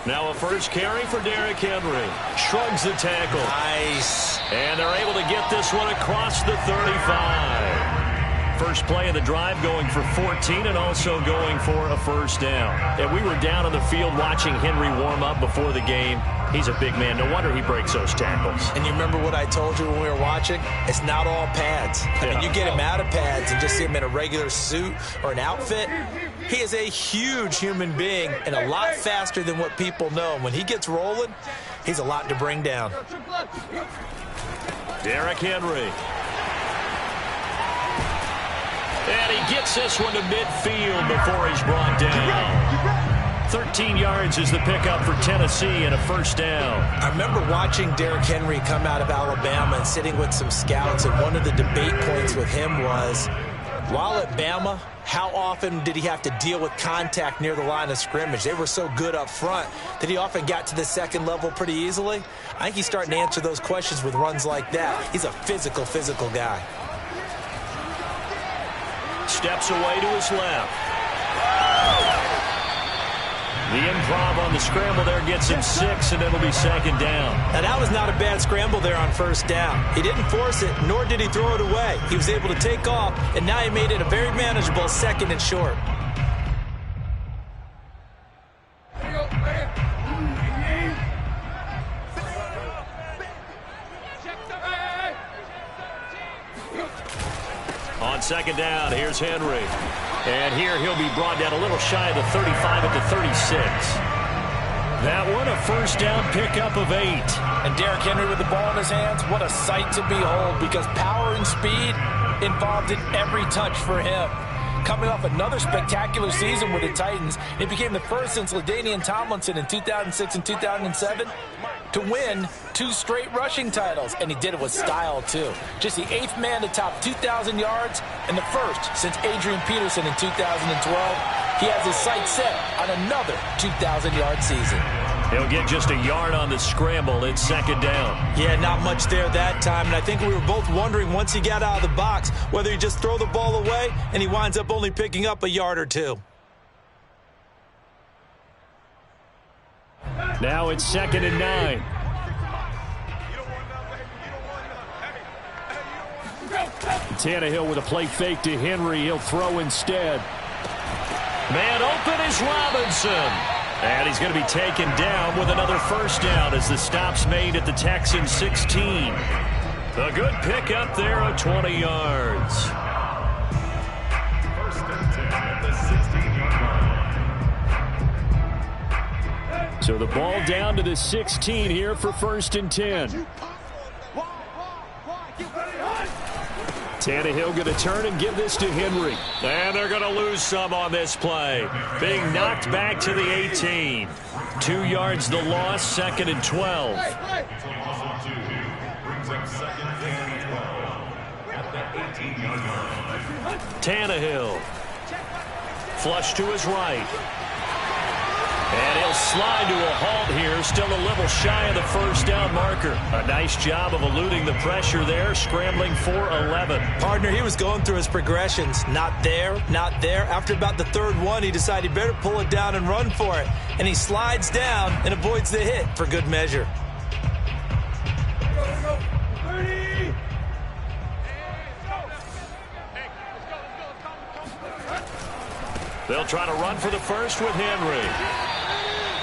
Now a first carry for Derrick Henry. Shrugs the tackle. Nice. And they're able to get this one across the 35. First play of the drive going for 14 and also going for a first down. And we were down on the field watching Henry warm up before the game. He's a big man. No wonder he breaks those tackles. And you remember what I told you when we were watching? It's not all pads. I mean, you get him out of pads and just see him in a regular suit or an outfit. He is a huge human being and a lot faster than what people know. When he gets rolling, he's a lot to bring down. Derrick Henry. And he gets this one to midfield before he's brought down. 13 yards is the pickup for Tennessee and a first down. I remember watching Derrick Henry come out of Alabama and sitting with some scouts, and one of the debate points with him was, while at Bama, how often did he have to deal with contact near the line of scrimmage? They were so good up front that he often got to the second level pretty easily. I think he's starting to answer those questions with runs like that. He's a physical guy. Steps away to his left. The improv on the scramble there gets him 6, and it'll be second down. Now, that was not a bad scramble there on first down. He didn't force it, nor did he throw it away. He was able to take off, and now he made it a very manageable second and short. On second down, here's Henry. And here he'll be brought down a little shy of the 35 at the 36. That one, a first down pickup of 8. And Derrick Henry with the ball in his hands, what a sight to behold, because power and speed involved in every touch for him. Coming off another spectacular season with the Titans, it became the first since LaDainian Tomlinson in 2006 and 2007 to win 2 straight rushing titles, and he did it with style, too. Just the 8th man to top 2,000 yards and the first since Adrian Peterson in 2012. He has his sights set on another 2,000-yard season. He'll get just a yard on the scramble. It's second down. Yeah, not much there that time, and I think we were both wondering once he got out of the box whether he just throw the ball away, and he winds up only picking up a yard or 2. Now it's second and 9. Tannehill with a play fake to Henry. He'll throw instead. Man open is Robinson. And he's going to be taken down with another first down as the stop's made at the Texans 16. A good pickup there of 20 yards. So the ball down to the 16 here for first and 10. Tannehill going to turn and give this to Henry. And they're going to lose some on this play. Being knocked back to the 18. 2 yards the loss, second and 12. Tannehill. Flush to his right. And he'll slide to a halt here, still a little shy of the first down marker. A nice job of eluding the pressure there, scrambling for 11. Partner, he was going through his progressions. Not there, not there. After about the third one, he decided he better pull it down and run for it. And he slides down and avoids the hit for good measure. They'll try to run for the first with Henry.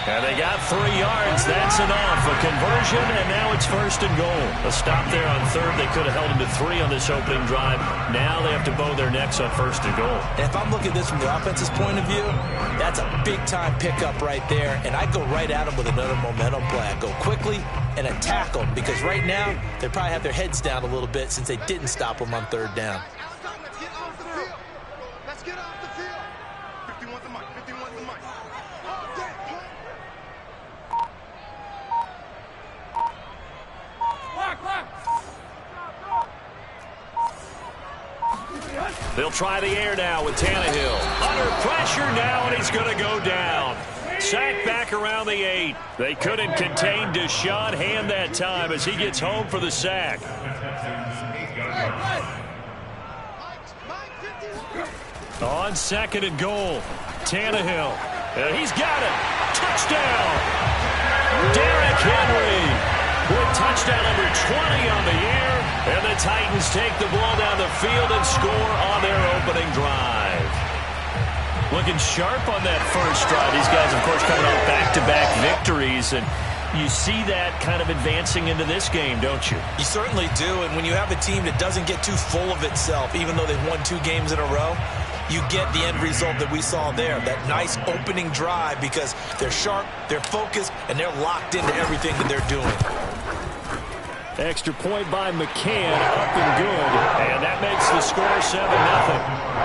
And they got 3 yards. That's enough. A conversion, and now it's first and goal. A stop there on third. They could have held him to 3 on this opening drive. Now they have to bow their necks on first and goal. And if I'm looking at this from the offense's point of view, that's a big-time pickup right there. And I go right at him with another momentum play. I go quickly and attack them because right now they probably have their heads down a little bit since they didn't stop them on third down. They'll try the air now with Tannehill. Under pressure now, and he's going to go down. Sacked back around the 8. They couldn't contain Deshaun Hand that time as he gets home for the sack. On second and goal, Tannehill. And he's got it. Touchdown. Derrick Henry with touchdown number 20 on the year. And the Titans take the ball down the field and score on their opening drive. Looking sharp on that first drive. These guys, of course, coming off back-to-back victories. And you see that kind of advancing into this game, don't you? You certainly do. And when you have a team that doesn't get too full of itself, even though they've won 2 games in a row, you get the end result that we saw there, that nice opening drive, because they're sharp, they're focused, and they're locked into everything that they're doing. Extra point by McCann, up and good, and that makes the score 7-0.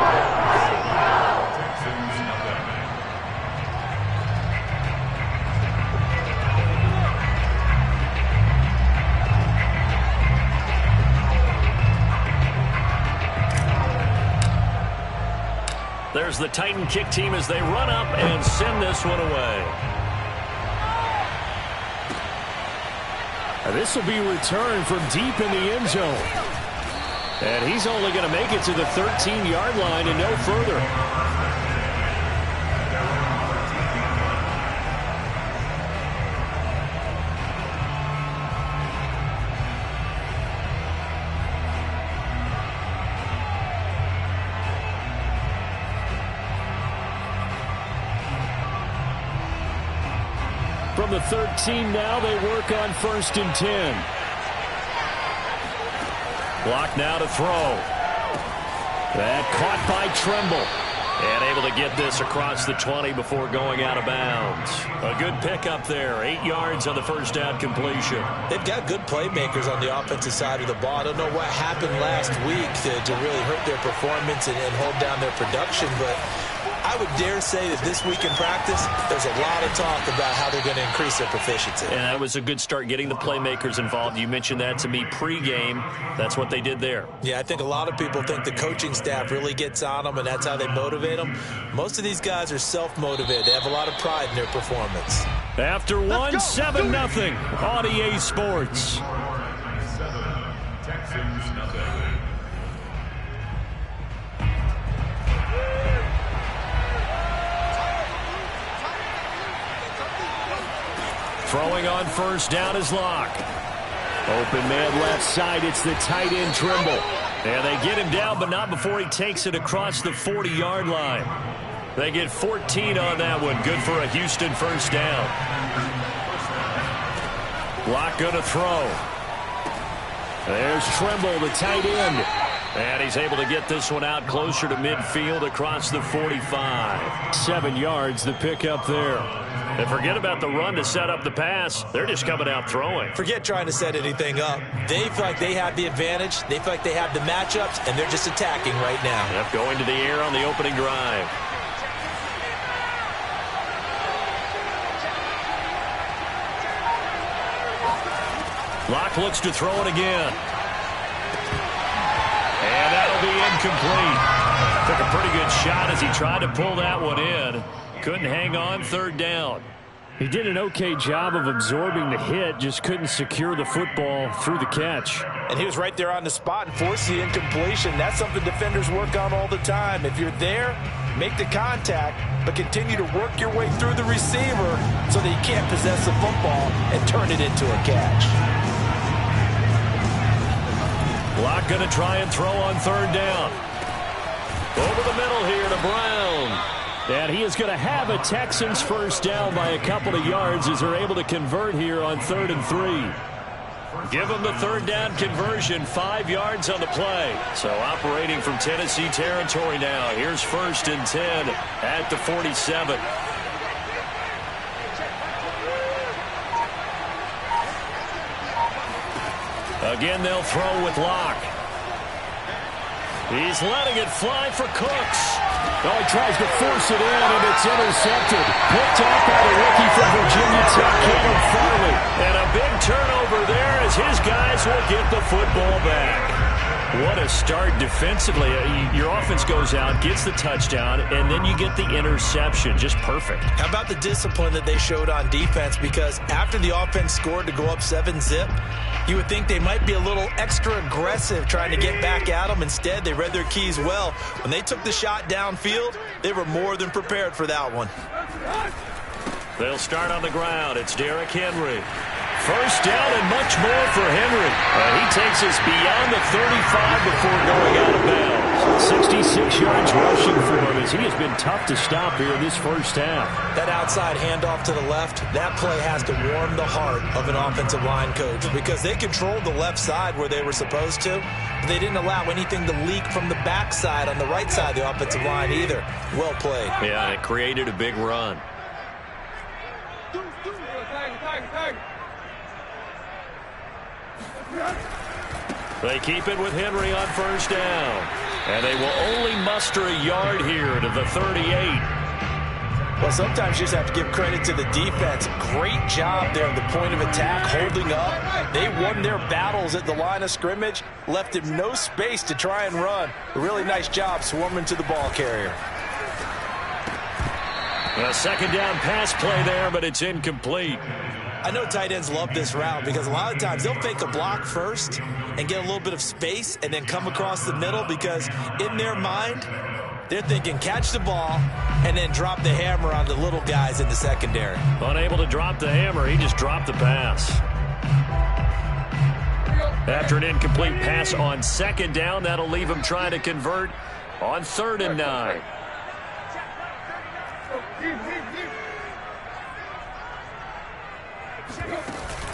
There's the Titan kick team as they run up and send this one away. This will be returned from deep in the end zone. And he's only going to make it to the 13-yard line and no further. From the 13 now, they work on 1st and 10. Block now to throw. That caught by Tremble. And able to get this across the 20 before going out of bounds. A good pickup there. 8 yards on the first down completion. They've got good playmakers on the offensive side of the ball. I don't know what happened last week to really hurt their performance and hold down their production, but I would dare say that this week in practice, there's a lot of talk about how they're going to increase their proficiency. And that was a good start, getting the playmakers involved. You mentioned that to me pregame. That's what they did there. Yeah, I think a lot of people think the coaching staff really gets on them, and that's how they motivate them. Most of these guys are self-motivated. They have a lot of pride in their performance. After one, 7-0 on EA Sports. Texans, nothing. Throwing on first down is Locke. Open man left side. It's the tight end Trimble. And they get him down, but not before he takes it across the 40-yard line. They get 14 on that one. Good for a Houston first down. Locke going to throw. There's Trimble, the tight end. And he's able to get this one out closer to midfield across the 45. 7 yards, the pickup there. And forget about the run to set up the pass. They're just coming out throwing. Forget trying to set anything up. They feel like they have the advantage. They feel like they have the matchups, and they're just attacking right now. Yep, going to the air on the opening drive. Locke looks to throw it again. And that'll be incomplete. Took a pretty good shot as he tried to pull that one in. Couldn't hang on, 3rd down. He did an okay job of absorbing the hit, just couldn't secure the football through the catch. And he was right there on the spot and forced the incompletion. That's something defenders work on all the time. If you're there, make the contact, but continue to work your way through the receiver so that you can't possess the football and turn it into a catch. Locke going to try and throw on 3rd down. Over the middle here to Brown. And he is going to have a Texans first down by a couple of yards as they're able to convert here on 3rd and 3. Give them the 3rd down conversion, 5 yards on the play. So operating from Tennessee territory now. Here's 1st and 10 at the 47. Again, they'll throw with Locke. He's letting it fly for Cooks. Oh, he tries to force it in, and it's intercepted. Picked off by the rookie from Virginia Tech, Caleb Farley. And a big turnover there as his guys will get the football back. What a start defensively. Your offense goes out, gets the touchdown, and then you get the interception. Just perfect. How about the discipline that they showed on defense? Because after the offense scored to go up 7-zip, you would think they might be a little extra aggressive trying to get back at them. Instead, they read their keys well. When they took the shot downfield, they were more than prepared for that one. They'll start on the ground. It's Derrick Henry. First down and much more for Henry. He takes us beyond the 35 before going out of bounds. 66 yards rushing for him as he has been tough to stop here in this first half. That outside handoff to the left, that play has to warm the heart of an offensive line coach because they controlled the left side where they were supposed to, but they didn't allow anything to leak from the backside on the right side of the offensive line either. Well played. Yeah, and it created a big run. They keep it with Henry on first down. And they will only muster a yard here to the 38. Well, sometimes you just have to give credit to the defense. Great job there at the point of attack, holding up. They won their battles at the line of scrimmage, left him no space to try and run. A really nice job swarming to the ball carrier. A second down pass play there, but it's incomplete. I know tight ends love this route because a lot of times they'll fake a block first and get a little bit of space and then come across the middle because in their mind, they're thinking catch the ball and then drop the hammer on the little guys in the secondary. Unable to drop the hammer, he just dropped the pass. After an incomplete pass on second down, that'll leave him trying to convert on 3rd and 9.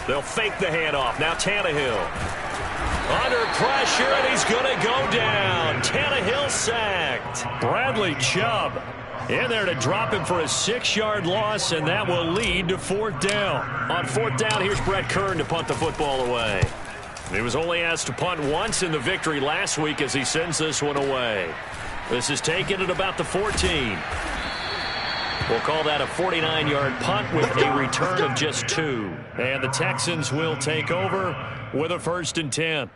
They'll fake the handoff. Now Tannehill. Under pressure, and he's going to go down. Tannehill sacked. Bradley Chubb in there to drop him for a 6-yard loss, and that will lead to 4th down. On 4th down, here's Brett Kern to punt the football away. He was only asked to punt once in the victory last week as he sends this one away. This is taken at about the 14. We'll call that a 49-yard punt with a return of just 2. And the Texans will take over with a 1st and 10.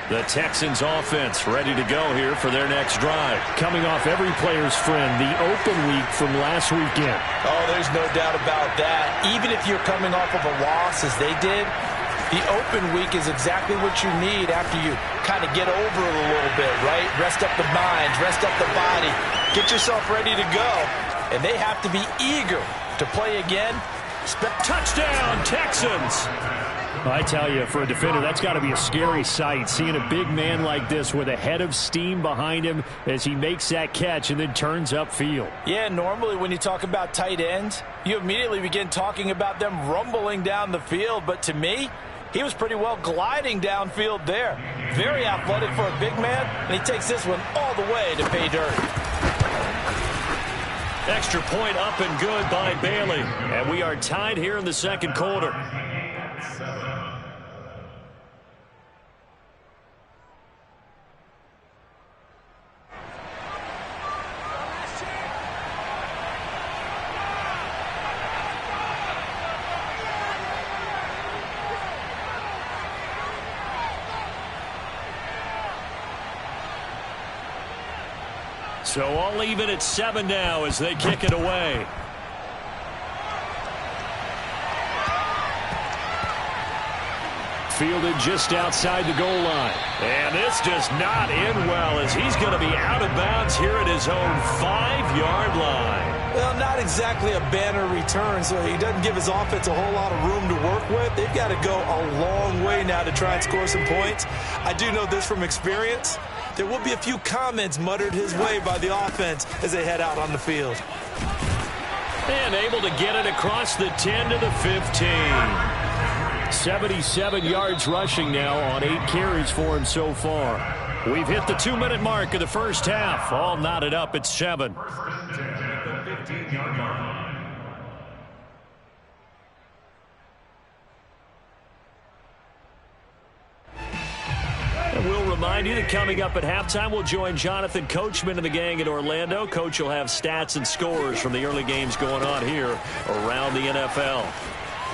The Texans offense ready to go here for their next drive. Coming off every player's friend, the open week from last weekend. Oh, there's no doubt about that. Even if you're coming off of a loss as they did, the open week is exactly what you need after you kind of get over it a little bit, right? Rest up the mind, rest up the body, get yourself ready to go. And they have to be eager to play again. Touchdown, Texans! I tell you, for a defender, that's got to be a scary sight, seeing a big man like this with a head of steam behind him as he makes that catch and then turns upfield. Yeah, normally when you talk about tight ends, you immediately begin talking about them rumbling down the field. But to me, he was pretty well gliding downfield there. Very athletic for a big man, and he takes this one all the way to pay dirt. Extra point up and good by Bailey. And we are tied here in the second quarter. So all even at 7 now as they kick it away. Fielded just outside the goal line. And this does not end well as he's going to be out of bounds here at his own 5-yard line. Well, not exactly a banner return, so he doesn't give his offense a whole lot of room to work with. They've got to go a long way now to try and score some points. I do know this from experience. There will be a few comments muttered his way by the offense as they head out on the field. And able to get it across the 10 to the 15. 77 yards rushing now on 8 carries for him so far. We've hit the 2-minute mark of the first half. All knotted up at 7. And we'll remind you that coming up at halftime, we'll join Jonathan Coachman and the gang in Orlando. Coach will have stats and scores from the early games going on here around the NFL.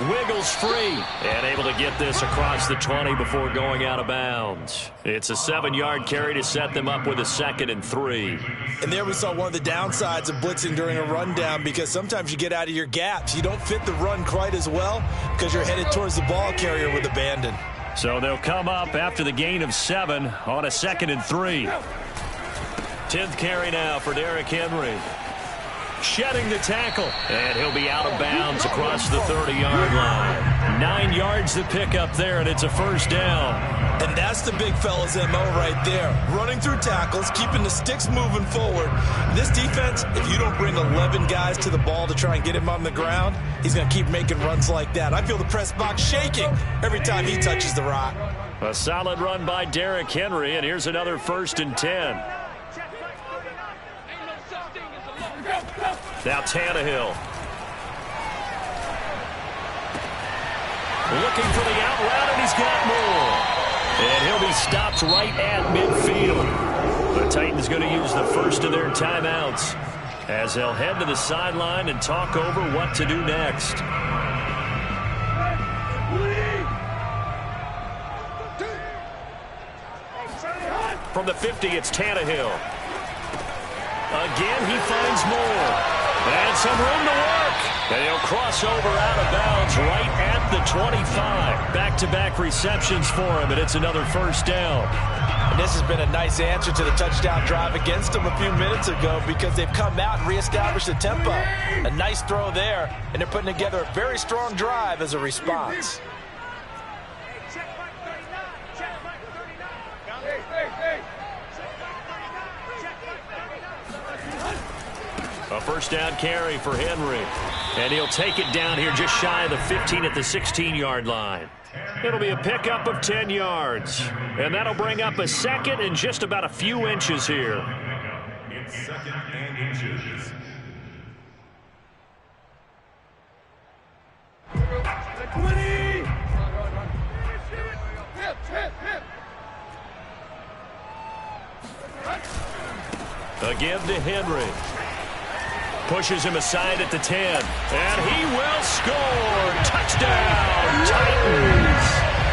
Wiggles free and able to get this across the 20 before going out of bounds. It's a 7-yard carry to set them up with a 2nd and 3. And there we saw one of the downsides of blitzing during a rundown, because sometimes you get out of your gaps. You don't fit the run quite as well because you're headed towards the ball carrier with abandon. So they'll come up after the gain of 7 on a 2nd and 3. 10th carry now for Derrick Henry. Shedding the tackle, and he'll be out of bounds across the 30-yard line. 9 yards to pick up there, and it's a 1st down. And that's the big fella's MO right there. Running through tackles, keeping the sticks moving forward. This defense, if you don't bring 11 guys to the ball to try and get him on the ground, he's going to keep making runs like that. I feel the press box shaking every time he touches the rock. A solid run by Derrick Henry, and here's another 1st and 10. Now Tannehill. Looking for the out route, and he's got more. And he'll be stopped right at midfield. The Titans going to use the first of their timeouts as they'll head to the sideline and talk over what to do next. From the 50, it's Tannehill. Again, he finds more. And some room to work. And he'll cross over out of bounds right at the 25. Back-to-back receptions for him, and it's another 1st down. And this has been a nice answer to the touchdown drive against them a few minutes ago, because they've come out and reestablished the tempo. A nice throw there, and they're putting together a very strong drive as a response. A 1st down carry for Henry. And he'll take it down here just shy of the 15 at the 16-yard line. It'll be a pickup of 10 yards. And that'll bring up a 2nd and just about a few inches here. It's 2nd and inches. Again to Henry. Pushes him aside at the 10. And he will score. Touchdown, Titans.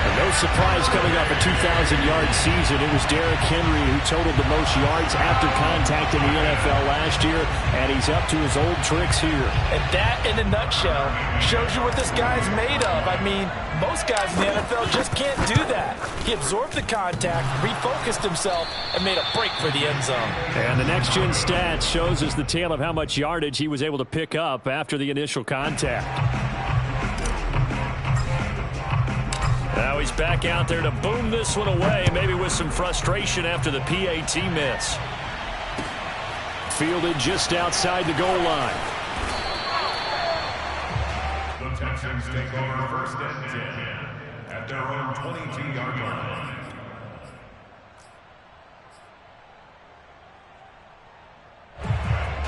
And no surprise coming off a 2,000-yard season. It was Derrick Henry who totaled the most yards after contact in the NFL last year, and he's up to his old tricks here. And that, in a nutshell, shows you what this guy's made of. I mean, most guys in the NFL just can't do that. He absorbed the contact, refocused himself, and made a break for the end zone. And the next-gen stats shows us the tale of how much yardage he was able to pick up after the initial contact. Now he's back out there to boom this one away, maybe with some frustration after the PAT miss. Fielded just outside the goal line. The Texans take over 1st and 10 at their own 22-yard line.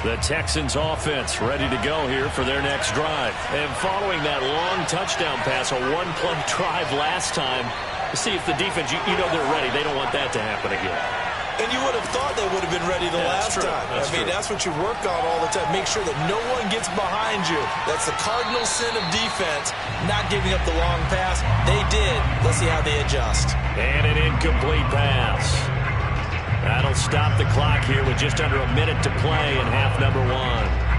The Texans offense ready to go here for their next drive. And following that long touchdown pass, a one-play drive last time, to see if the defense, you know they're ready. They don't want that to happen again. And you would have thought they would have been ready the last time. I mean, that's what you work on all the time. Make sure that no one gets behind you. That's the cardinal sin of defense, not giving up the long pass. They did. Let's see how they adjust. And an incomplete pass. That'll stop the clock here with just under a minute to play in half number 1.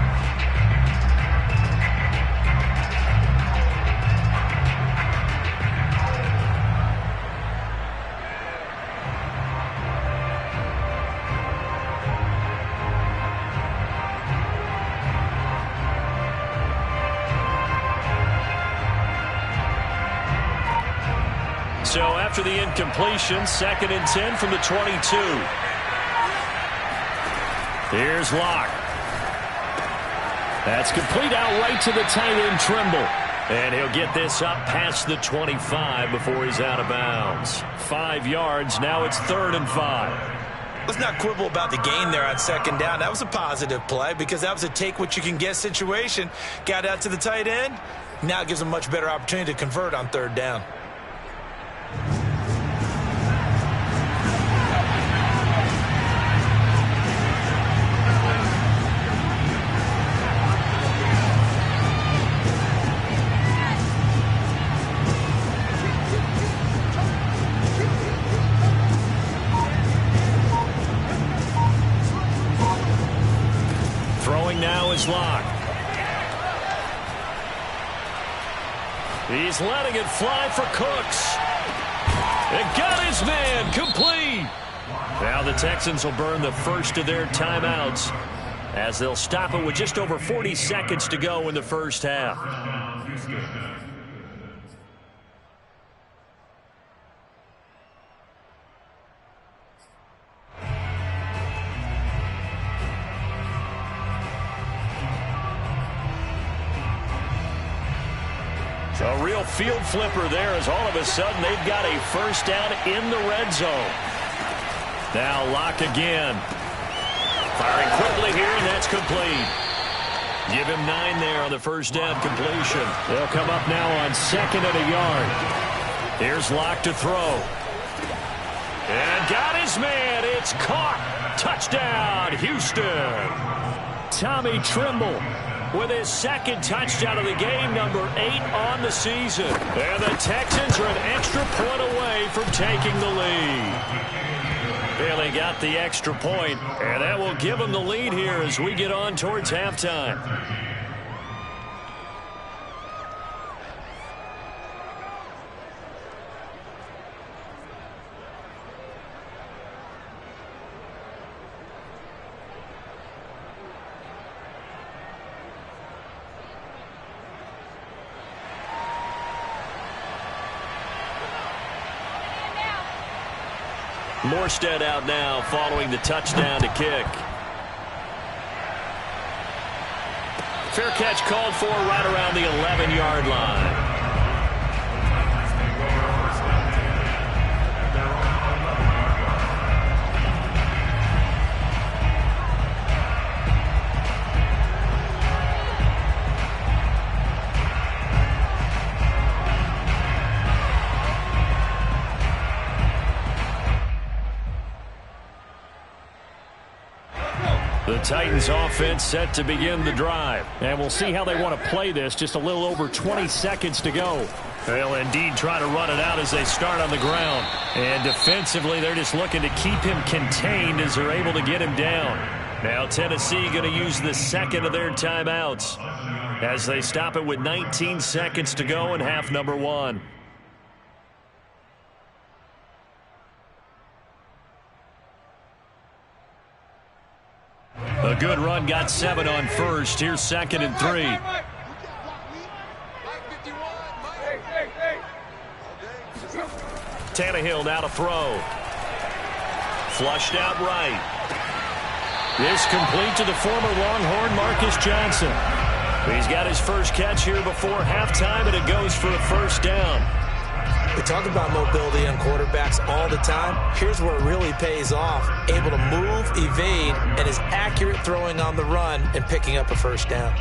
So after the incompletion, 2nd and 10 from the 22. Here's Locke. That's complete out right to the tight end, Trimble. And he'll get this up past the 25 before he's out of bounds. 5 yards. Now it's 3rd and 5. Let's not quibble about the gain there on 2nd down. That was a positive play because that was a take-what-you-can-get situation. Got out to the tight end. Now it gives him a much better opportunity to convert on 3rd down. He's letting it fly for Cooks. It got his man complete. Now the Texans will burn the first of their timeouts as they'll stop it with just over 40 seconds to go in the first half. A real field flipper there as all of a sudden they've got a first down in the red zone. Now Locke again. Firing quickly here, and that's complete. Give him 9 there on the first down completion. They'll come up now on 2nd and a yard. Here's Locke to throw. And got his man. It's caught. Touchdown, Houston. Tommy Trimble with his 2nd touchdown of the game, number 8 on the season. And the Texans are an extra point away from taking the lead. Bailey got the extra point, and that will give them the lead here as we get on towards halftime. Morstead out now following the touchdown to kick. Fair catch called for right around the 11-yard line. The Titans offense set to begin the drive. And we'll see how they want to play this. Just a little over 20 seconds to go. They'll indeed try to run it out as they start on the ground. And defensively, they're just looking to keep him contained as they're able to get him down. Now Tennessee going to use the 2nd of their timeouts as they stop it with 19 seconds to go in half number 1. A good run, got 7 on first. Here's 2nd and 3. Tannehill now to throw. Flushed out right. This complete to the former Longhorn Marcus Johnson. He's got his first catch here before halftime, and it goes for a first down. We talk about mobility on quarterbacks all the time. Here's where it really pays off. Able to move, evade, and is accurate throwing on the run and picking up a first down.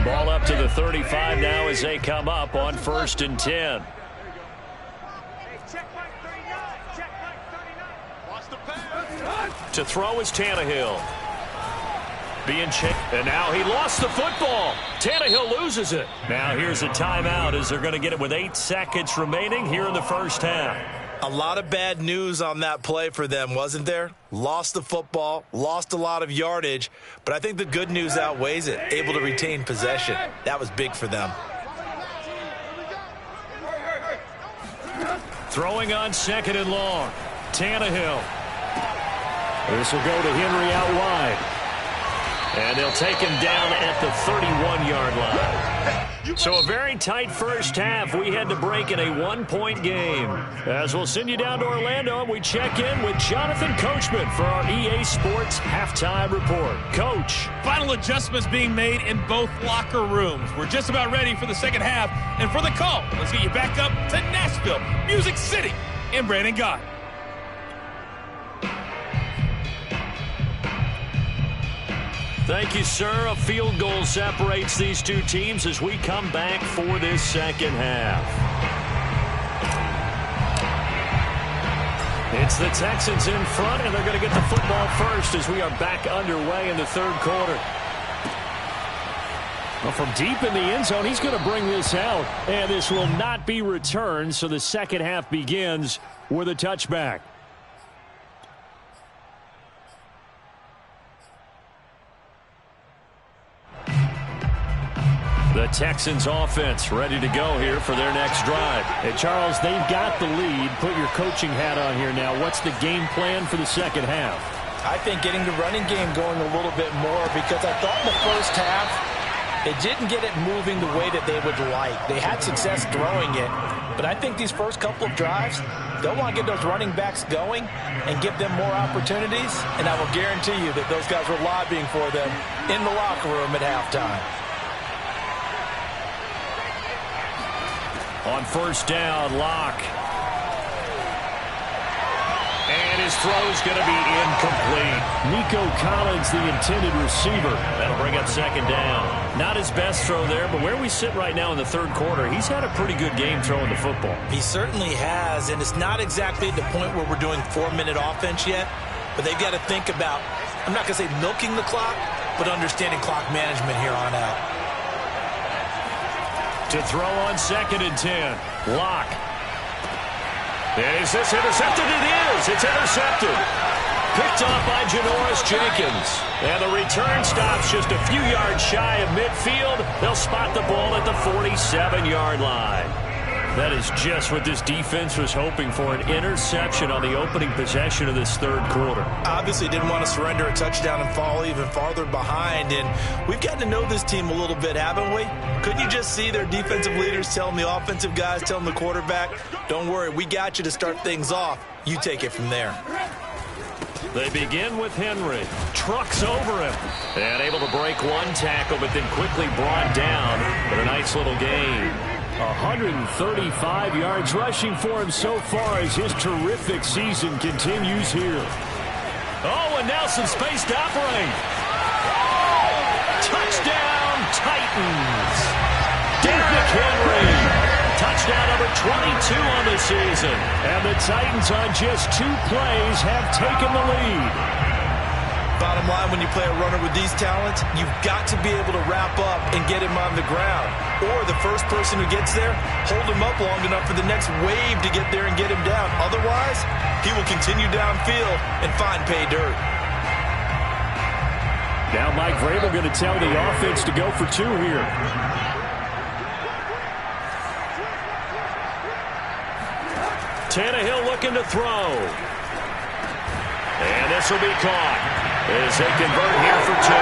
Ball up to the 35 now as they come up on 1st and 10. To throw is Tannehill. Being checked, and now he lost the football. Tannehill loses it. Now here's a timeout as they're going to get it with 8 seconds remaining here in the first half. A lot of bad news on that play for them, wasn't there? Lost the football, lost a lot of yardage, but I think the good news outweighs it. Able to retain possession. That was big for them. Throwing on 2nd and long. Tannehill. This will go to Henry out wide. And they'll take him down at the 31-yard line. So a very tight first half. We had to break in a 1-point game. As we'll send you down to Orlando, we check in with Jonathan Coachman for our EA Sports Halftime Report. Coach. Final adjustments being made in both locker rooms. We're just about ready for the second half. And for the call, let's get you back up to Nashville, Music City, and Brandon Gott. Thank you, sir. A field goal separates these two teams as we come back for this second half. It's the Texans in front, and they're going to get the football first as we are back underway in the 3rd quarter. Well, from deep in the end zone, he's going to bring this out, and this will not be returned, so the second half begins with a touchback. The Texans offense ready to go here for their next drive. Hey, Charles, they've got the lead. Put your coaching hat on here now. What's the game plan for the second half? I think getting the running game going a little bit more, because I thought in the first half they didn't get it moving the way that they would like. They had success throwing it, but I think these first couple of drives, they'll want to get those running backs going and give them more opportunities, and I will guarantee you that those guys were lobbying for them in the locker room at halftime. On first down, Locke. And his throw's going to be incomplete. Nico Collins, the intended receiver. That'll bring up second down. Not his best throw there, but where we sit right now in the third quarter, he's had a pretty good game throwing the football. He certainly has, and it's not exactly at the point where we're doing 4-minute offense yet, but they've got to think about, I'm not going to say milking the clock, but understanding clock management here on out. To throw on 2nd and 10. Locke. Is this intercepted? It is. It's intercepted. Picked off by Janoris Jenkins. And the return stops just a few yards shy of midfield. They'll spot the ball at the 47-yard line. That is just what this defense was hoping for, an interception on the opening possession of this third quarter. Obviously didn't want to surrender a touchdown and fall even farther behind, and we've gotten to know this team a little bit, haven't we? Couldn't you just see their defensive leaders telling the offensive guys, telling the quarterback, don't worry, we got you to start things off. You take it from there. They begin with Henry. Trucks over him. And able to break one tackle, but then quickly brought down with a nice little gain. 135 yards rushing for him so far as his terrific season continues here. Oh, and now some space to operate. Touchdown, Titans. Derrick Henry. Touchdown number 22 on the season. And the Titans on just 2 plays have taken the lead. Bottom line, when you play a runner with these talents, you've got to be able to wrap up and get him on the ground. Or the first person who gets there, hold him up long enough for the next wave to get there and get him down. Otherwise, he will continue downfield and find pay dirt. Now Mike Vrabel going to tell the offense to go for 2 here. Tannehill looking to throw. And this will be caught as they convert here for 2.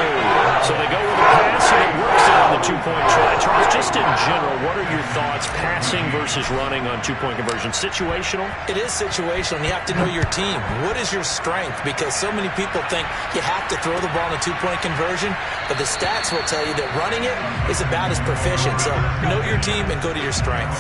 So they go with a pass, and it works out on the 2-point try. Charles, just in general, what are your thoughts passing versus running on 2-point conversion? Situational? It is situational, and you have to know your team. What is your strength? Because so many people think you have to throw the ball in a 2-point conversion, but the stats will tell you that running it is about as proficient. So know your team and go to your strength.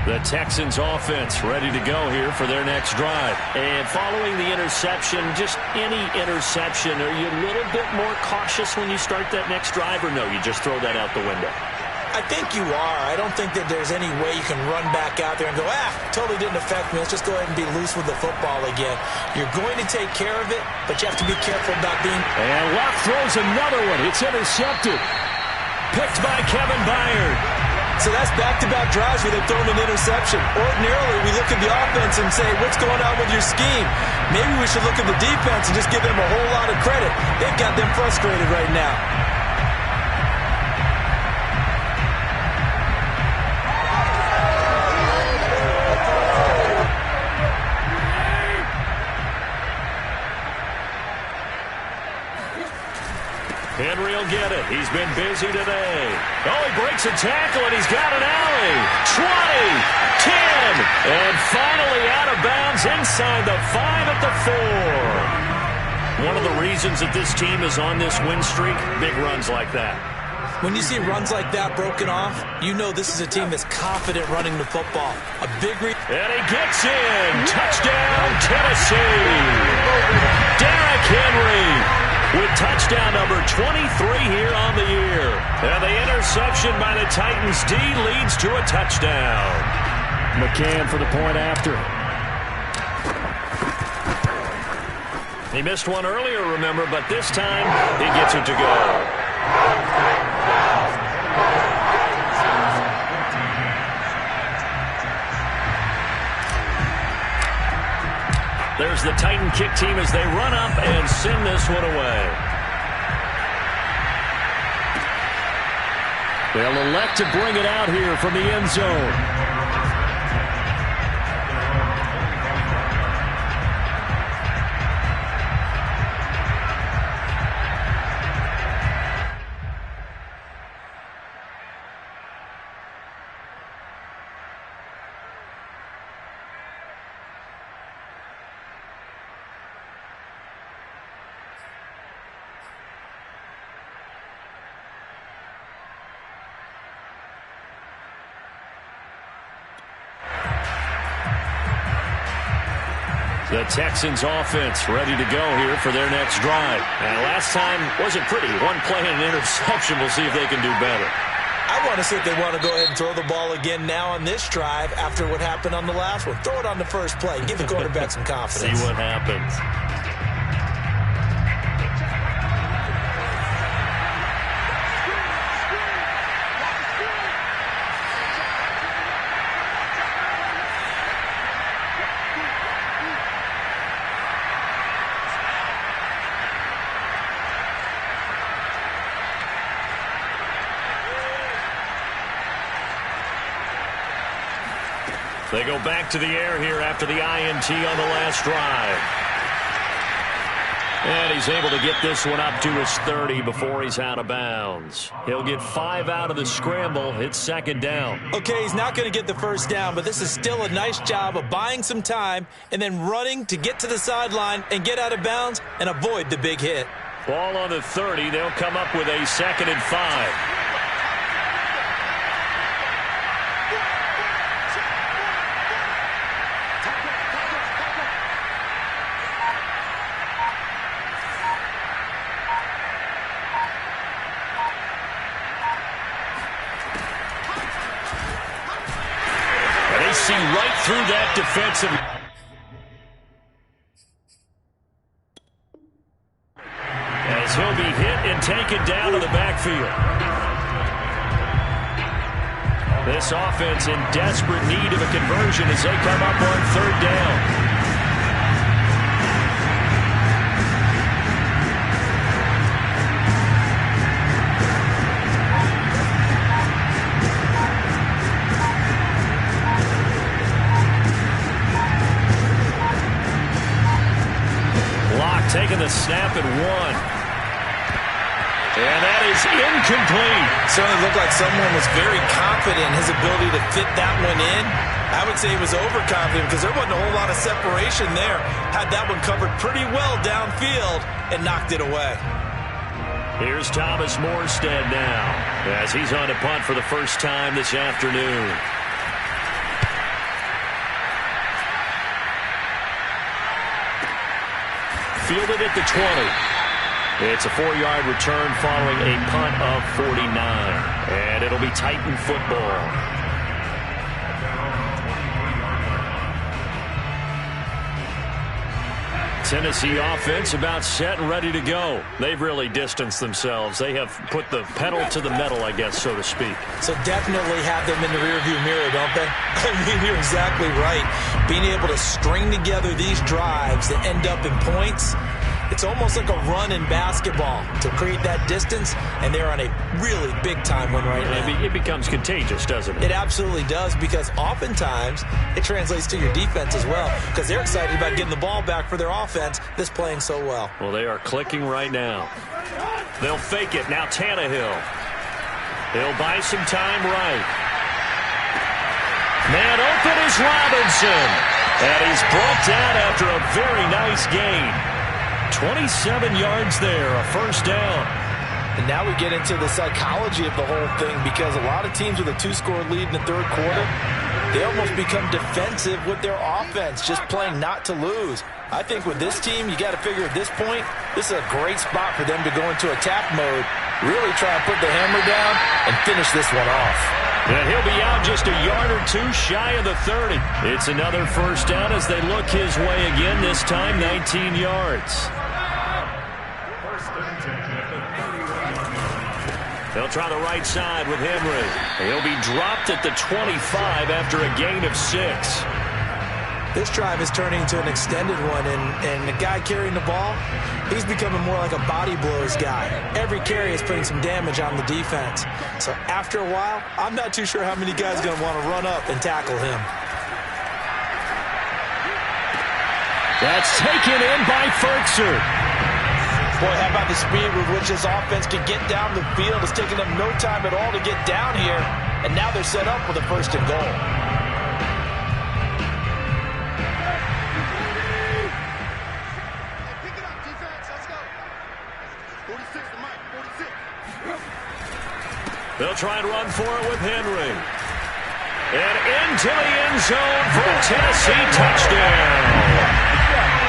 The Texans offense ready to go here for their next drive. And following the interception, just any interception, are you a little bit more cautious when you start that next drive, or no, you just throw that out the window? I think you are. I don't think that there's any way you can run back out there and go, totally didn't affect me. Let's just go ahead and be loose with the football again. You're going to take care of it, but you have to be careful about being... And Locke throws another one. It's intercepted. Picked by Kevin Byard. So that's back-to-back drives where they've thrown an interception. Ordinarily, we look at the offense and say, what's going on with your scheme? Maybe we should look at the defense and just give them a whole lot of credit. They've got them frustrated right now. Henry will get it. He's been busy today. Oh, he breaks a tackle, and he's got an alley. 20, 10, and finally out of bounds inside the 5 at the 4. One of the reasons that this team is on this win streak, big runs like that. When you see runs like that broken off, you know this is a team that's confident running the football. And he gets in. Touchdown, Tennessee. Derrick Henry with touchdown number 23 here on the year. And the interception by the Titans D leads to a touchdown. McCann for the point after. He missed one earlier, remember, but this time he gets it to go. There's the Titan kick team as they run up and send this one away. They'll elect to bring it out here from the end zone. The Texans offense ready to go here for their next drive. And last time wasn't pretty. One play and an interception. We'll see if they can do better. I want to see if they want to go ahead and throw the ball again now on this drive after what happened on the last one. Throw it on the first play. Give the quarterback some confidence. See what happens. They go back to the air here after the INT on the last drive. And he's able to get this one up to his 30 before he's out of bounds. He'll get 5 out of the scramble. It's second down. Okay, he's not going to get the first down, but this is still a nice job of buying some time and then running to get to the sideline and get out of bounds and avoid the big hit. Ball on the 30. They'll come up with a 2nd and 5. See right through that defensive. As he'll be hit and taken down to the backfield. This offense in desperate need of a conversion as they come up on 3rd down. Taking the snap at 1. And that is incomplete. Certainly looked like someone was very confident in his ability to fit that one in. I would say he was overconfident because there wasn't a whole lot of separation there. Had that one covered pretty well downfield and knocked it away. Here's Thomas Morstead now as he's on to punt for the first time this afternoon. Fielded at the 20. It's a 4-yard return following a punt of 49. And it'll be Titan football. Tennessee offense about set and ready to go. They've really distanced themselves. They have put the pedal to the metal, I guess, so to speak. So definitely have them in the rearview mirror, don't they? I mean, you're exactly right. Being able to string together these drives that end up in points, it's almost like a run in basketball to create that distance, and they're on a really big-time one right now. It becomes contagious, doesn't it? It absolutely does, because oftentimes it translates to your defense as well, because they're excited about getting the ball back for their offense that's playing so well. Well, they are clicking right now. They'll fake it. Now Tannehill. He'll buy some time right. Man open is Robinson. And he's brought down after a very nice gain. 27 yards there, a first down. And now we get into the psychology of the whole thing, because a lot of teams with a 2-score lead in the third quarter, they almost become defensive with their offense, just playing not to lose. I think with this team, you got to figure at this point, this is a great spot for them to go into attack mode, really try to put the hammer down and finish this one off. And he'll be out just a yard or two shy of the 30. It's another first down as they look his way again, this time 19 yards. They'll try the right side with Henry. He'll be dropped at the 25 after a gain of 6. This drive is turning into an extended one, and the guy carrying the ball, he's becoming more like a body blows guy. Every carry is putting some damage on the defense. So after a while, I'm not too sure how many guys are going to want to run up and tackle him. That's taken in by Ferkser. Boy, how about the speed with which this offense can get down the field? It's taken them no time at all to get down here, and now they're set up with a 1st and goal. They'll try and run for it with Henry. And into the end zone for a Tennessee touchdown.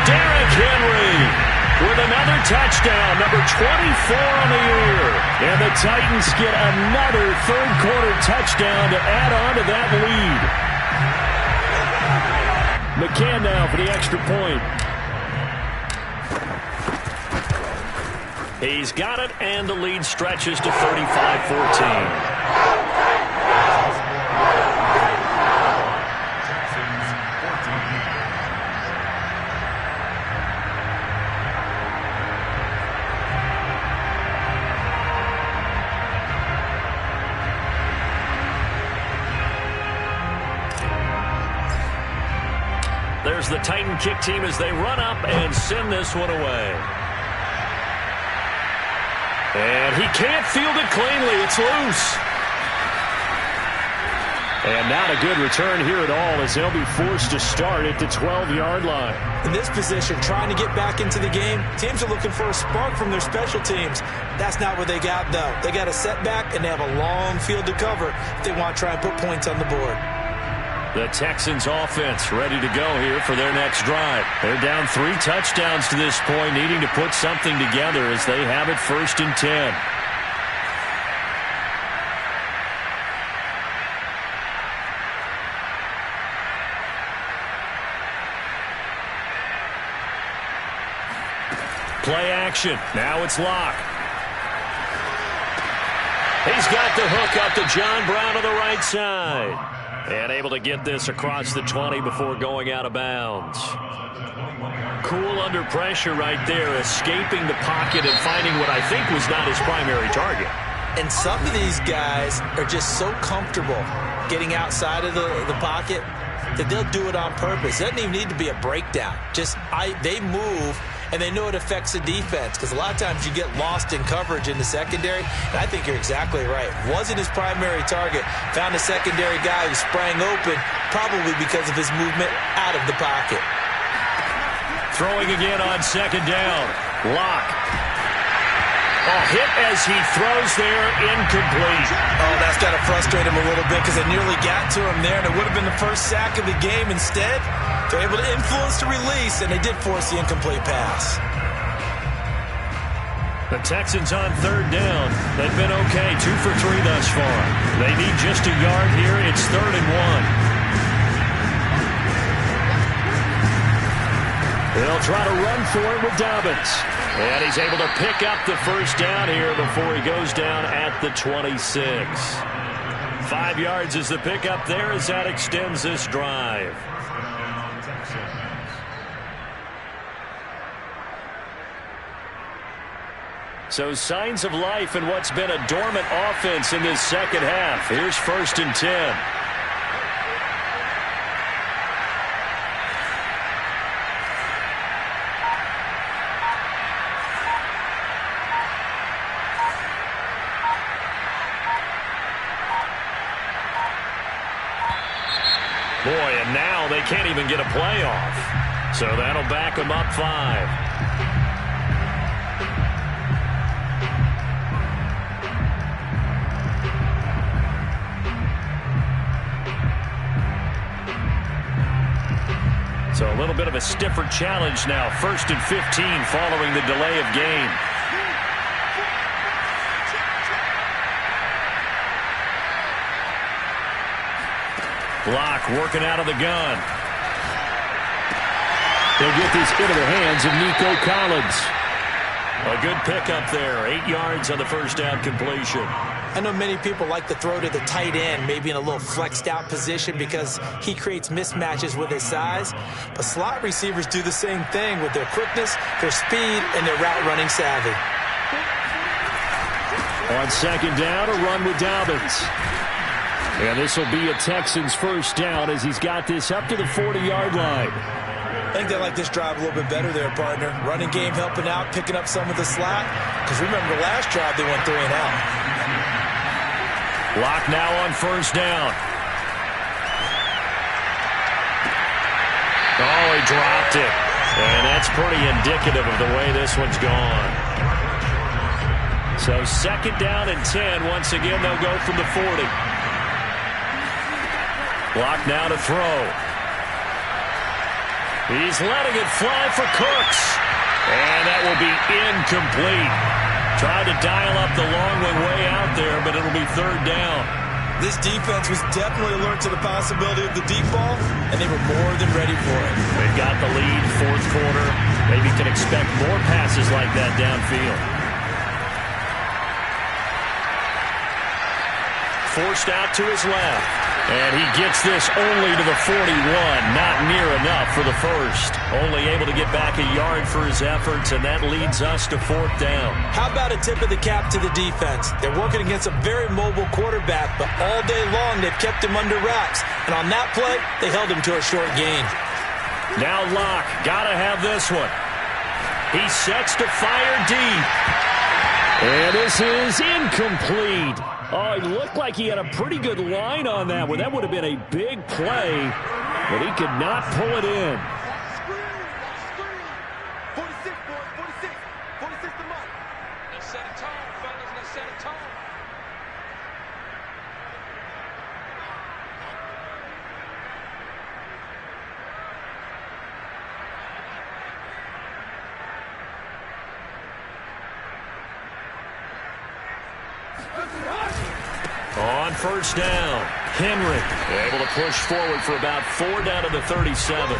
Derrick Henry with another touchdown, number 24 on the year. And the Titans get another third-quarter touchdown to add on to that lead. McCann now for the extra point. He's got it, and the lead stretches to 35-14. There's the Titan kick team as they run up and send this one away. And he can't field it cleanly. It's loose. And not a good return here at all as they'll be forced to start at the 12-yard line. In this position, trying to get back into the game, teams are looking for a spark from their special teams. That's not what they got, though. They got a setback, and they have a long field to cover if they want to try and put points on the board. The Texans offense ready to go here for their next drive. They're down 3 touchdowns to this point, needing to put something together as they have it 1st and 10. Play action. Now it's Locke. He's got the hook up to John Brown on the right side. And able to get this across the 20 before going out of bounds. Cool under pressure right there, escaping the pocket and finding what I think was not his primary target. And some of these guys are just so comfortable getting outside of the pocket that they'll do it on purpose. It doesn't even need to be a breakdown. They move, and they know it affects the defense because a lot of times you get lost in coverage in the secondary. And I think you're exactly right. Wasn't his primary target. Found a secondary guy who sprang open, probably because of his movement out of the pocket. Throwing again on 2nd down. Locke. A hit as he throws there, incomplete. Oh, that's got to frustrate him a little bit because they nearly got to him there, and it would have been the first sack of the game. Instead, they're able to influence the release, and they did force the incomplete pass. The Texans on 3rd down. They've been okay, 2 for 3 thus far. They need just a yard here. It's 3rd and 1. They'll try to run for it with Dobbins. And he's able to pick up the 1st down here before he goes down at the 26. 5 yards is the pickup there as that extends this drive. So signs of life in what's been a dormant offense in this second half. Here's 1st and 10. Boy, and now they can't even get a play off. So that'll back them up 5. So a little bit of a stiffer challenge now. 1st and 15 following the delay of game. Block working out of the gun. They'll get this into the hands of Nico Collins. A good pickup there. 8 yards on the first down completion. I know many people like to throw to the tight end, maybe in a little flexed out position because he creates mismatches with his size. But slot receivers do the same thing with their quickness, their speed, and their route running savvy. On second down, a run with Dobbins. And this will be a Texans first down as he's got this up to the 40-yard line. I think they like this drive a little bit better there, partner. Running game helping out, picking up some of the slack. Because remember, the last drive they went 3 and out. Lock now on first down. Oh, he dropped it. And that's pretty indicative of the way this one's gone. So second down and 10. Once again, they'll go from the 40. Lock now to throw. He's letting it fly for Cooks. And that will be incomplete. Tried to dial up the long one way out there, but it'll be third down. This defense was definitely alert to the possibility of the deep ball, and they were more than ready for it. They've got the lead, fourth quarter. Maybe can expect more passes like that downfield. Forced out to his left. And he gets this only to the 41. Not near enough for the first. Only able to get back a yard for his efforts, and that leads us to fourth down. How about a tip of the cap to the defense? They're working against a very mobile quarterback, but all day long they've kept him under wraps. And on that play, they held him to a short gain. Now Locke, gotta have this one. He sets to fire deep. And this is incomplete. Oh, it looked like he had a pretty good line on that one. That would have been a big play, but he could not pull it in. 46, boys, 46. 46 to mark. Let's set a tone, fellas. Let's set a tone. On first down, Henry able to push forward for about 4 down to the 37.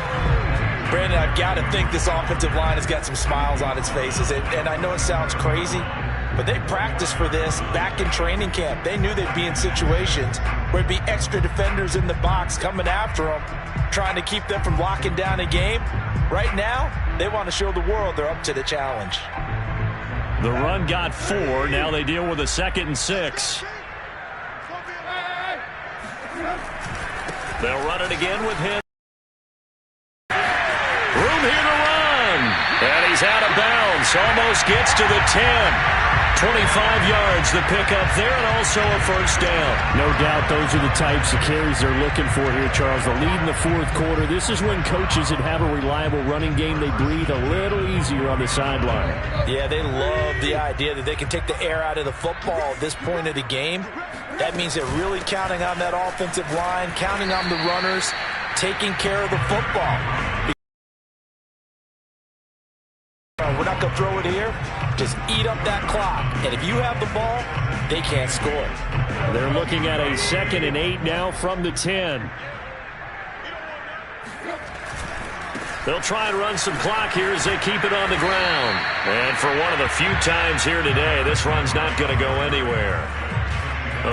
Brandon, I've got to think this offensive line has got some smiles on its faces. And I know it sounds crazy, but they practiced for this back in training camp. They knew they'd be in situations where it'd be extra defenders in the box coming after them, trying to keep them from locking down a game. Right now, they want to show the world they're up to the challenge. The run got 4. Now they deal with a 2nd and 6. They'll run it again with him. Room here to run. And he's out of bounds. Almost gets to the 10. 25 yards, the pickup there, and also a first down. No doubt those are the types of carries they're looking for here, Charles. The lead in the fourth quarter. This is when coaches that have a reliable running game, they breathe a little easier on the sideline. Yeah, they love the idea that they can take the air out of the football at this point of the game. That means they're really counting on that offensive line, counting on the runners, taking care of the football. We're not going to throw it here. Just eat up that clock. And if you have the ball, they can't score. They're looking at a 2nd and 8 now from the 10. They'll try and run some clock here as they keep it on the ground. And for one of the few times here today, this run's not going to go anywhere.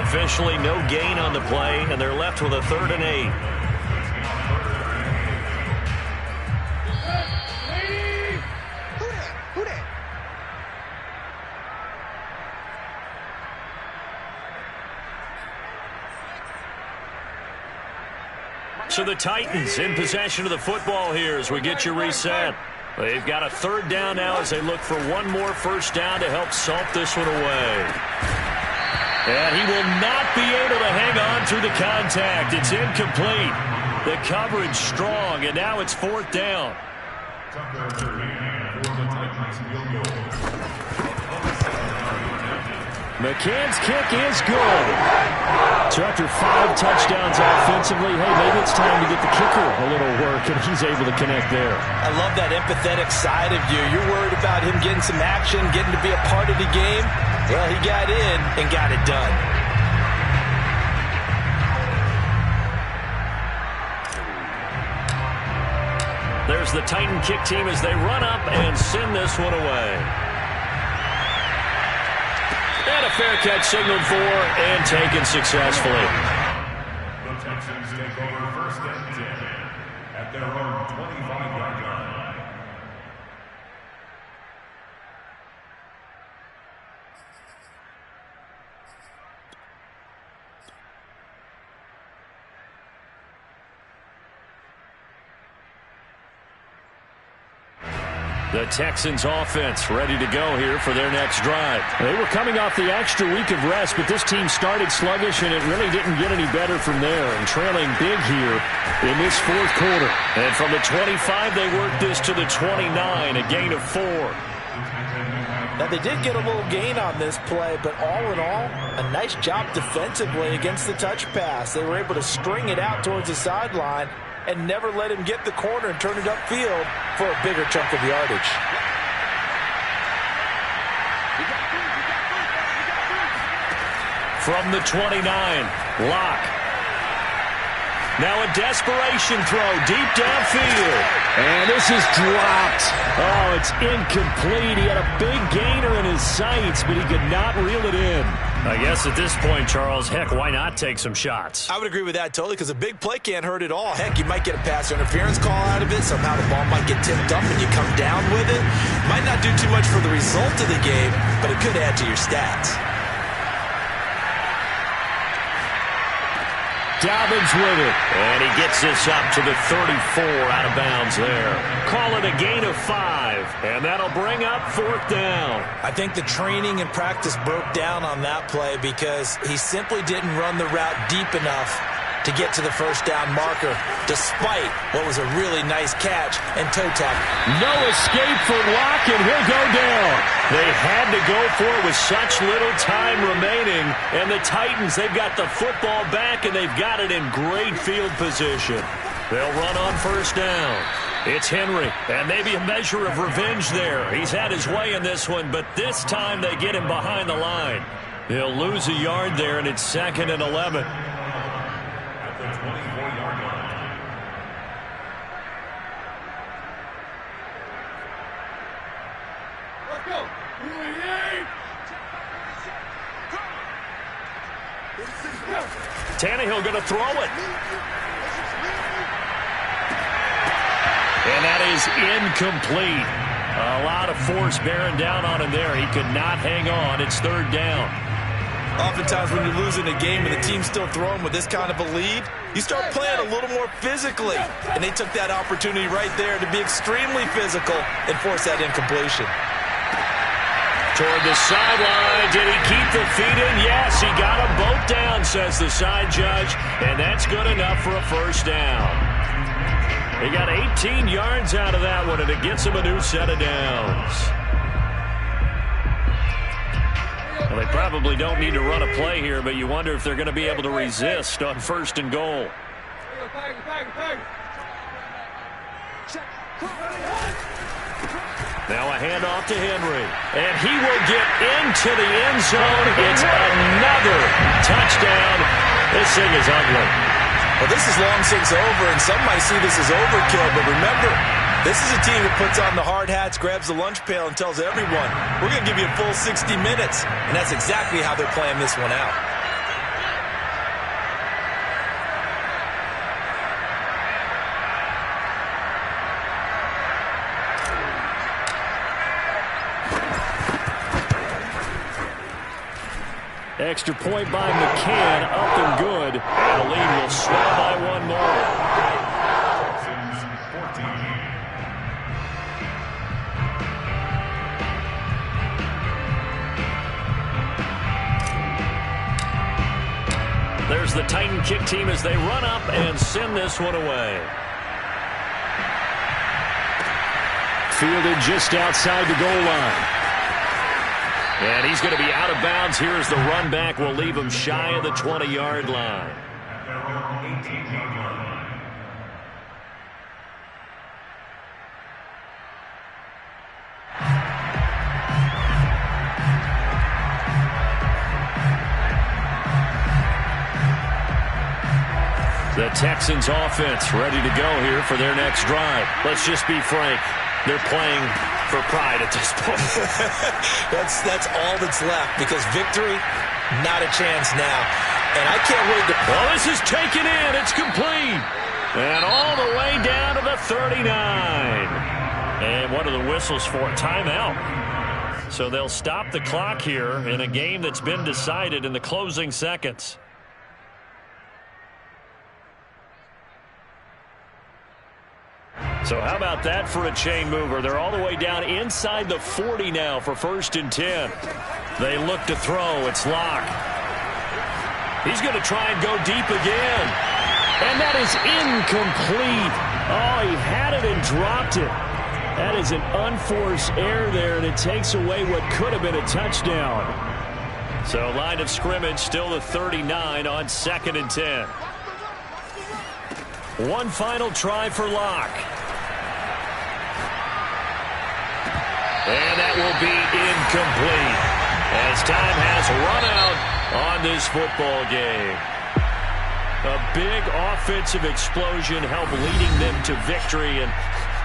Officially no gain on the play, and they're left with a 3rd and 8. So the Titans in possession of the football here as we get you reset. They've got a 3rd down now as they look for one more first down to help salt this one away. And he will not be able to hang on through the contact. It's incomplete. The coverage strong, and now it's 4th down. McCann's kick is good. So after 5 touchdowns offensively, hey, maybe it's time to get the kicker a little work, and he's able to connect there. I love that empathetic side of you. You're worried about him getting some action, getting to be a part of the game. Well, he got in and got it done. There's the Titan kick team as they run up and send this one away. And a fair catch signaled for and taken successfully. The Texans take over first and 10 at their own 25-yard line. The Texans offense ready to go here for their next drive. They were coming off the extra week of rest, but this team started sluggish, and it really didn't get any better from there. And trailing big here in this fourth quarter. And from the 25, they worked this to the 29, a gain of 4. Now, they did get a little gain on this play, but all in all, a nice job defensively against the touch pass. They were able to string it out towards the sideline and never let him get the corner and turn it upfield for a bigger chunk of yardage. From the 29, Locke. Now a desperation throw deep downfield. And this is dropped. Oh, it's incomplete. He had a big gainer in his sights, but he could not reel it in. I guess at this point, Charles, heck, why not take some shots? I would agree with that totally, because a big play can't hurt at all. Heck, you might get a pass interference call out of it. Somehow the ball might get tipped up and you come down with it. Might not do too much for the result of the game, but it could add to your stats. Dobbins with it. And he gets this up to the 34 out of bounds there. Call it a gain of 5. And that'll bring up 4th down. I think the training and practice broke down on that play because he simply didn't run the route deep enough to get to the first down marker, despite what was a really nice catch and toe tap. No escape for Locke, and he'll go down. They had to go for it with such little time remaining. And the Titans, they've got the football back, and they've got it in great field position. They'll run on first down. It's Henry, and maybe a measure of revenge there. He's had his way in this one, but this time they get him behind the line. They'll lose a yard there, and it's 2nd and 11. At the 24-yard line. Let's go. Tannehill going to throw it. And that is incomplete. A lot of force bearing down on him there. He could not hang on. It's 3rd down. Oftentimes when you're losing a game and the team's still throwing with this kind of a lead, you start playing a little more physically. And they took that opportunity right there to be extremely physical and force that incompletion. Toward the sideline. Did he keep the feet in? Yes, he got them both down, says the side judge. And that's good enough for a first down. He got 18 yards out of that one, and it gets him a new set of downs. Well, they probably don't need to run a play here, but you wonder if they're going to be able to resist on 1st and goal. Now a handoff to Henry, and he will get into the end zone. It's another touchdown. This thing is ugly. Well, this is long since over, and some might see this as overkill, but remember, this is a team that puts on the hard hats, grabs the lunch pail, and tells everyone, we're going to give you a full 60 minutes, and that's exactly how they're playing this one out. Extra point by McCann, up and good. And the lead will swell by 1 more. Texans 14. There's the Titan kick team as they run up and send this one away. Fielded just outside the goal line. And he's going to be out of bounds. Here's the run back. Will leave him shy of the 20-yard line. At their own 18-yard line. The Texans offense ready to go here for their next drive. Let's just be frank. They're playing for pride at this point. That's all that's left, because victory, not a chance now. And I can't wait to... Well, this is taken in. It's complete. And all the way down to the 39. And what are the whistles for? Timeout. So they'll stop the clock here in a game that's been decided in the closing seconds. So how about that for a chain mover? They're all the way down inside the 40 now for 1st and 10. They look to throw. It's Locke. He's going to try and go deep again. And that is incomplete. Oh, he had it and dropped it. That is an unforced error there, and it takes away what could have been a touchdown. So line of scrimmage still the 39 on 2nd and 10. One final try for Locke. And that will be incomplete as time has run out on this football game. A big offensive explosion helped leading them to victory, and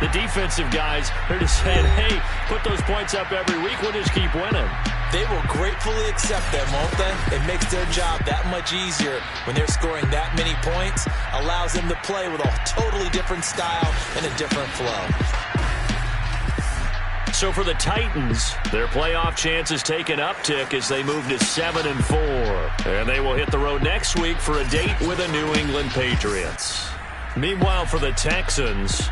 the defensive guys are just saying, hey, put those points up every week, we'll just keep winning. They will gratefully accept them, won't they? It makes their job that much easier when they're scoring that many points. Allows them to play with a totally different style and a different flow. So for the Titans, their playoff chances take an uptick as they move to 7-4. And they will hit the road next week for a date with the New England Patriots. Meanwhile, for the Texans,